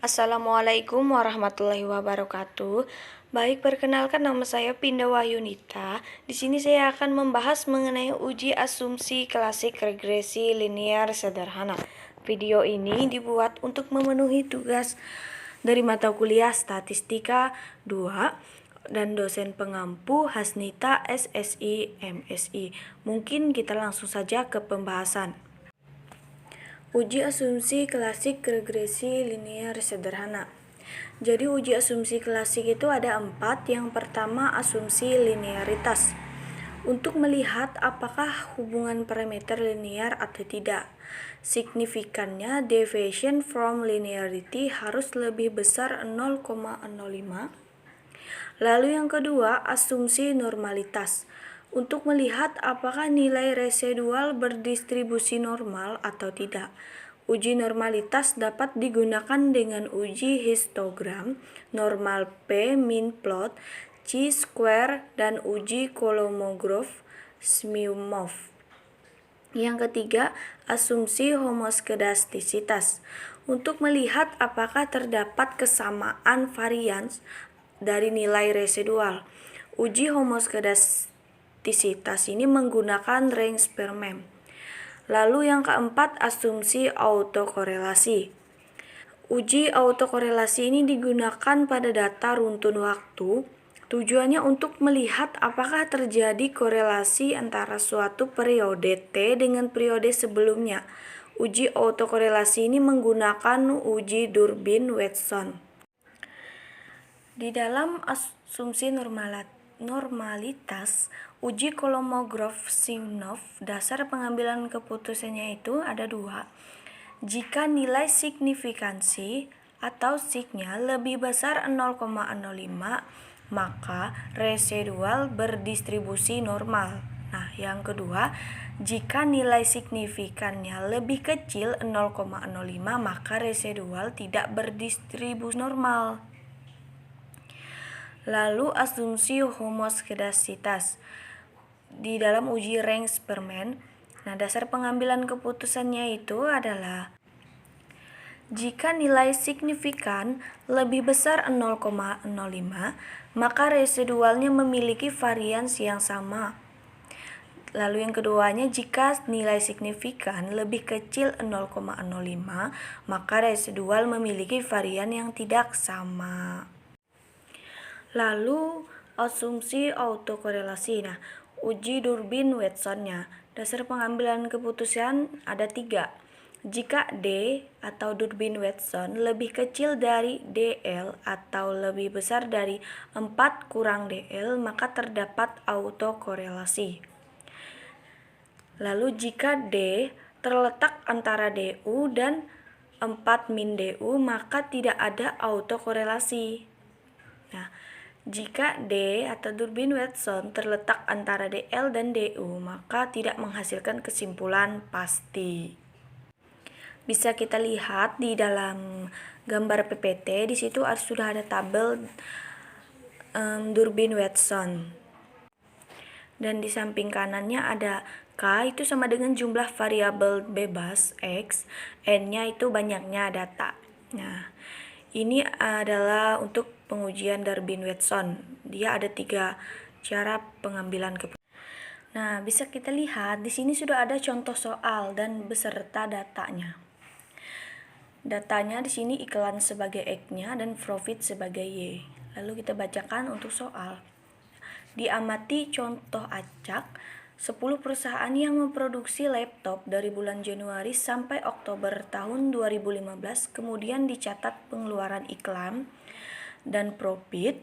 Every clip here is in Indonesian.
Assalamualaikum warahmatullahi wabarakatuh. Baik, perkenalkan nama saya Pinda Wahyunita. Di sini saya akan membahas mengenai uji asumsi klasik regresi linear sederhana. Video ini dibuat untuk memenuhi tugas dari mata kuliah Statistika 2 dan dosen pengampu Hasnita SSI MSI. Mungkin kita langsung saja ke pembahasan. Uji asumsi klasik regresi linear sederhana. Jadi uji asumsi klasik itu ada 4. Yang pertama, asumsi linearitas. Untuk melihat apakah hubungan parameter linear atau tidak. Signifikannya deviation from linearity harus lebih besar 0,05. Lalu yang kedua, asumsi normalitas. Untuk melihat apakah nilai residual berdistribusi normal atau tidak. Uji normalitas dapat digunakan dengan uji histogram, normal P, mean plot, chi-square, dan uji Kolmogorov-Smirnov. Yang ketiga, asumsi homoskedastisitas. Untuk melihat apakah terdapat kesamaan varians dari nilai residual. Uji homoskedastisitas ini menggunakan Ring-Spearman. Lalu yang keempat, asumsi autokorelasi. Uji autokorelasi ini digunakan pada data runtun waktu. Tujuannya untuk melihat apakah terjadi korelasi antara suatu periode T dengan periode sebelumnya. Uji autokorelasi ini menggunakan uji Durbin-Watson. Di dalam asumsi normalitas, uji Kolmogorov-Smirnov, dasar pengambilan keputusannya itu ada 2. Jika nilai signifikansi atau signya lebih besar 0,05, maka residual berdistribusi normal. Nah, yang kedua, jika nilai signifikannya lebih kecil 0,05, maka residual tidak berdistribusi normal. Lalu asumsi homoskedastisitas. Di dalam uji Ring-Spearman, dasar pengambilan keputusannya itu adalah jika nilai signifikan lebih besar 0,05, maka residualnya memiliki varians yang sama. Lalu yang keduanya, jika nilai signifikan lebih kecil 0,05, maka residual memiliki varian yang tidak sama. Lalu asumsi autokorelasi. Uji Durbin-Watsonnya. Dasar pengambilan keputusan ada 3. Jika D atau Durbin-Watson lebih kecil dari DL atau lebih besar dari 4 kurang DL, maka terdapat autokorelasi. Lalu jika D terletak antara DU dan 4 min DU, maka tidak ada autokorelasi. Jika D atau Durbin-Watson terletak antara DL dan DU, maka tidak menghasilkan kesimpulan pasti. Bisa kita lihat di dalam gambar PPT, di situ sudah ada tabel Durbin-Watson. Dan di samping kanannya ada K itu sama dengan jumlah variabel bebas X, N-nya itu banyaknya data. Nah, ini adalah untuk pengujian Durbin-Watson. Dia ada 3 cara pengambilan keputusan. Nah, bisa kita lihat di sini sudah ada contoh soal dan beserta datanya. Datanya di sini iklan sebagai X-nya dan profit sebagai Y. Lalu kita bacakan untuk soal. Diamati contoh acak 10 perusahaan yang memproduksi laptop dari bulan Januari sampai Oktober tahun 2015, kemudian dicatat pengeluaran iklan dan profit.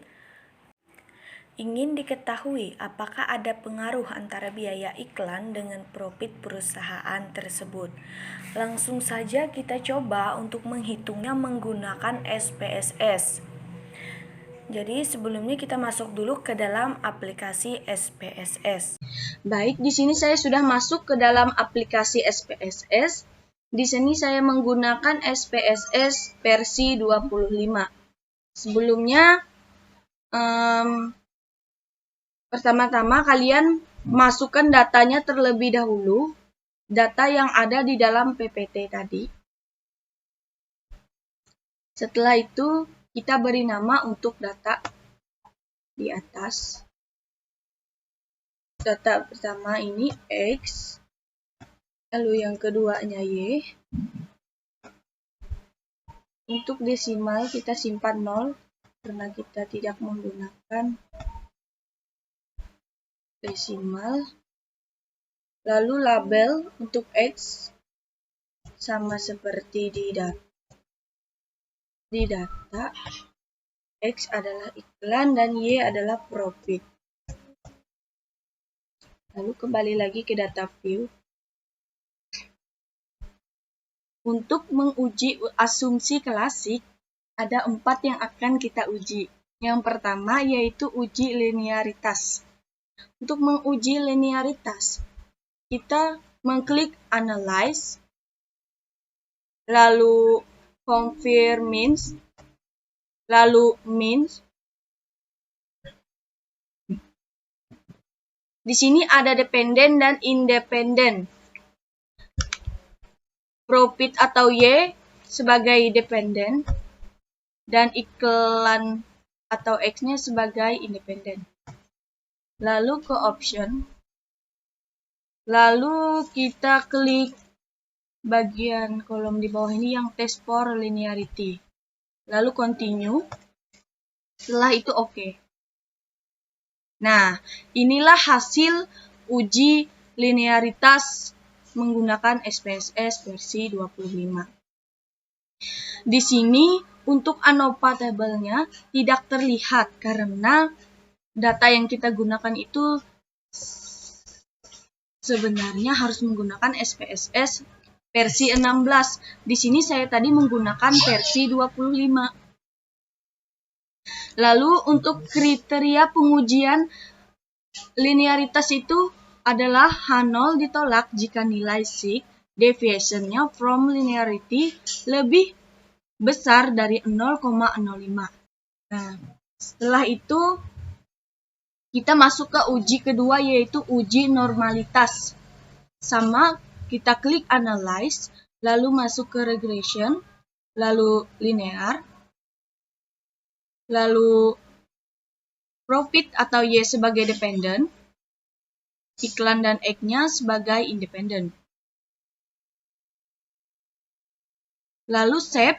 Ingin diketahui apakah ada pengaruh antara biaya iklan dengan profit perusahaan tersebut. Langsung saja kita coba untuk menghitungnya menggunakan SPSS. Jadi sebelumnya kita masuk dulu ke dalam aplikasi SPSS. Baik, di sini saya sudah masuk ke dalam aplikasi SPSS. Di sini saya menggunakan SPSS versi 25. Sebelumnya, pertama-tama kalian masukkan datanya terlebih dahulu, data yang ada di dalam PPT tadi. Setelah itu kita beri nama untuk data di atas. Data pertama ini X, lalu yang keduanya Y. Untuk desimal kita simpan 0 karena kita tidak menggunakan desimal. Lalu label untuk X sama seperti di data. X adalah iklan dan Y adalah profit. Lalu kembali lagi ke data view. Untuk menguji asumsi klasik, ada 4 yang akan kita uji. Yang pertama yaitu uji linearitas. Untuk menguji linearitas, kita mengklik Analyze, lalu Confirm Means, lalu Means. Di sini ada dependen dan independen. Profit atau Y sebagai dependen dan iklan atau X-nya sebagai independen. Lalu ke option. Lalu kita klik bagian kolom di bawah ini yang test for linearity. Lalu continue. Setelah itu oke. Nah, inilah hasil uji linearitas menggunakan SPSS versi 25. Di sini untuk ANOVA tabelnya tidak terlihat karena data yang kita gunakan itu sebenarnya harus menggunakan SPSS versi 16. Di sini saya tadi menggunakan versi 25. Lalu untuk kriteria pengujian linearitas itu adalah H0 ditolak jika nilai sig deviation-nya from linearity lebih besar dari 0,05. Nah, setelah itu kita masuk ke uji kedua yaitu uji normalitas. Sama, kita klik Analyze, lalu masuk ke Regression, lalu Linear, lalu Profit atau Y sebagai dependent, iklan dan X-nya sebagai independent. Lalu Save,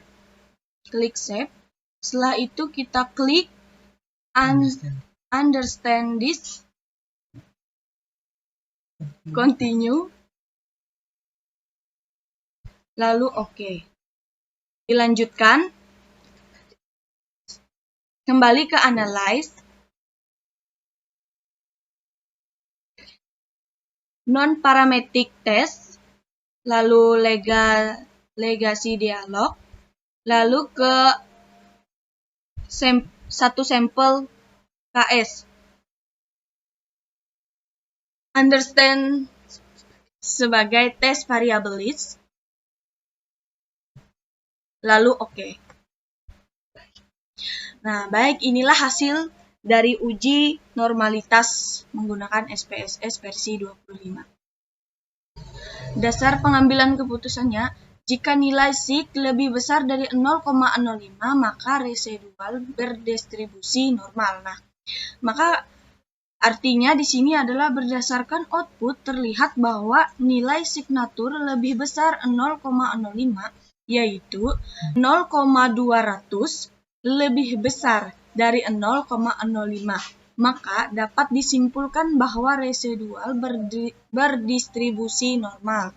klik Save. Setelah itu kita klik Understand this, Continue, lalu oke. Dilanjutkan, kembali ke Analyze, Non-Parametric Test, lalu Legacy Dialog, lalu ke satu sampel KS. Understand sebagai test variable list, lalu oke. Nah, baik, inilah hasil dari uji normalitas menggunakan SPSS versi 25. Dasar pengambilan keputusannya, jika nilai sig lebih besar dari 0,05 maka residual berdistribusi normal. Nah, maka artinya di sini adalah berdasarkan output terlihat bahwa nilai signatur lebih besar 0,05 yaitu 0,200 lebih besar dari 0,05. Maka dapat disimpulkan bahwa residual berdistribusi normal.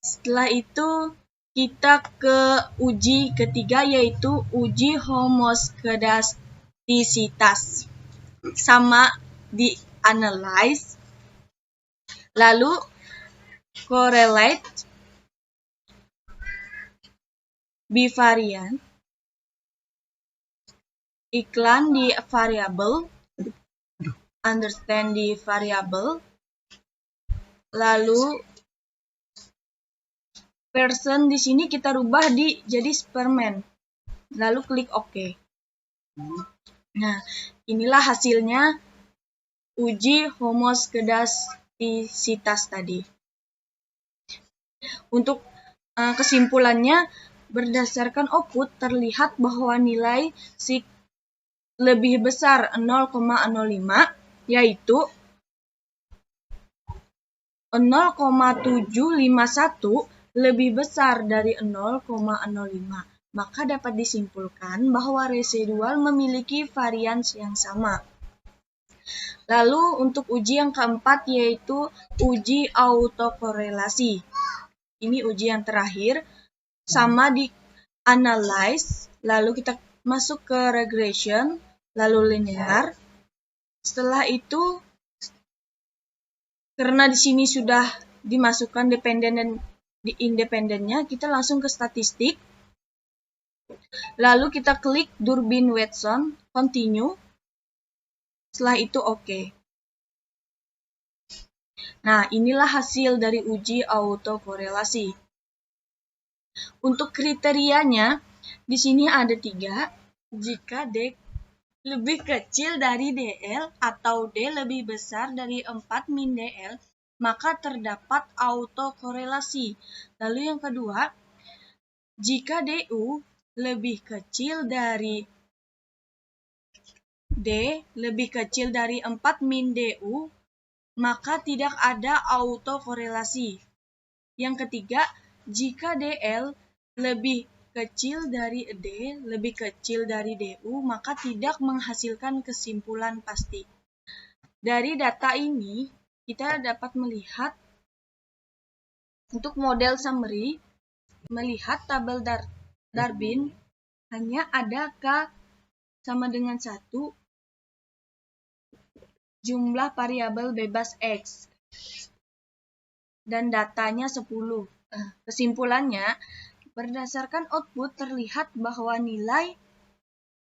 Setelah itu kita ke uji ketiga yaitu uji homoskedastisitas. Sama di analyze, lalu correlate, bivariant, iklan di variable, understand di variable, lalu person di sini kita rubah jadi sperman, lalu klik OK. Nah, inilah hasilnya uji homoskedastisitas tadi. Untuk kesimpulannya, berdasarkan output terlihat bahwa nilai sig lebih besar 0,05 yaitu 0,751 lebih besar dari 0,05. Maka dapat disimpulkan bahwa residual memiliki varians yang sama. Lalu untuk uji yang keempat yaitu uji autokorelasi. Ini uji yang terakhir, sama di analyze, lalu kita masuk ke regression, lalu linear. Setelah itu, karena di sini sudah dimasukkan dependen dan independennya, kita langsung ke statistik. Lalu kita klik Durbin-Watson, continue. Setelah itu oke. Nah, inilah hasil dari uji autokorelasi. Untuk kriterianya, di sini ada 3. Jika D lebih kecil dari DL atau D lebih besar dari 4 min DL, maka terdapat autokorelasi. Lalu yang kedua, jika DU lebih kecil dari D lebih kecil dari 4 min DU, maka tidak ada autokorelasi. Yang ketiga, jika DL lebih kecil dari D lebih kecil dari DU, maka tidak menghasilkan kesimpulan pasti. Dari data ini, kita dapat melihat untuk model summary, melihat tabel Durbin hanya ada K sama dengan 1 jumlah variabel bebas X dan datanya 10. Kesimpulannya, berdasarkan output terlihat bahwa nilai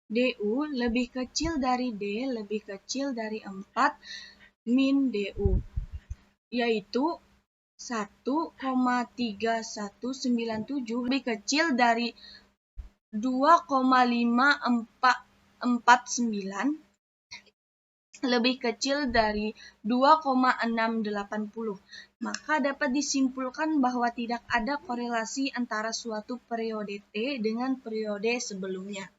DU lebih kecil dari D lebih kecil dari 4 min DU, yaitu 1,3197 lebih kecil dari 2,549 lebih kecil dari 2,680. Maka dapat disimpulkan bahwa tidak ada korelasi antara suatu periode T dengan periode sebelumnya.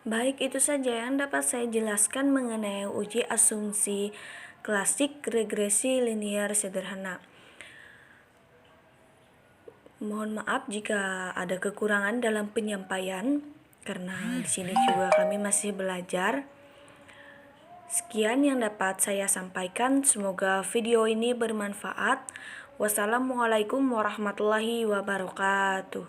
Baik, itu saja yang dapat saya jelaskan mengenai uji asumsi klasik regresi linear sederhana. Mohon maaf jika ada kekurangan dalam penyampaian, karena di sini juga kami masih belajar. Sekian yang dapat saya sampaikan. Semoga video ini bermanfaat. Wassalamualaikum warahmatullahi wabarakatuh.